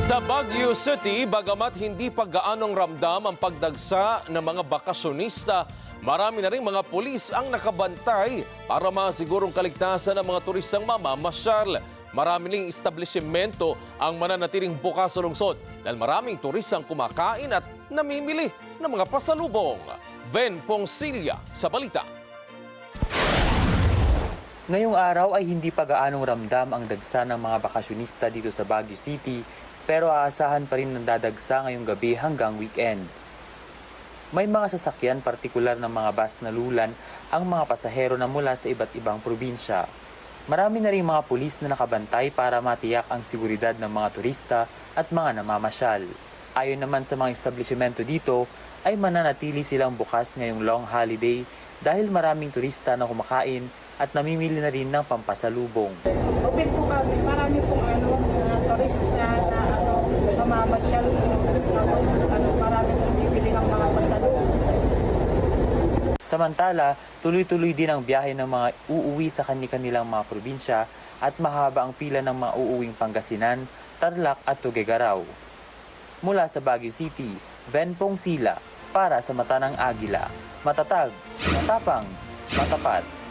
Sa Baguio City, bagamat hindi pa gaanong ramdam ang pagdagsa ng mga bakasyonista, marami na rin mga pulis ang nakabantay para masigurong kaligtasan ng mga turistang mamamasyal. Marami ring establishmento ang mananatiling bukas sa lungsod dahil maraming turistang kumakain at namimili ng mga pasalubong. Ven Pongsilia sa balita. Ngayong araw ay hindi pa gaanong ramdam ang dagsa ng mga bakasyonista dito sa Baguio City, pero aasahan pa rin ng dadagsa ngayong gabi hanggang weekend. May mga sasakyan, partikular ng mga bus na lulan ang mga pasahero na mula sa iba't ibang probinsya. Marami na rin mga pulis na nakabantay para matiyak ang seguridad ng mga turista at mga namamasyal. Ayon naman sa mga establishmento dito, ay mananatili silang bukas ngayong long holiday dahil maraming turista na kumakain at namimili na rin ng pampasalubong. Open po kami, marami pong turista na mamamasyal, tapos marami pong bibili ng mga pasalubong. Samantala, tuloy-tuloy din ang biyahe ng mga uuwi sa kanilang mga probinsya at mahaba ang pila ng mga uuwing Pangasinan, Tarlac at Tuguegarao. Mula sa Baguio City, Ven Pongsilia para sa Mata ng Agila. Matatag, matapang, matapat.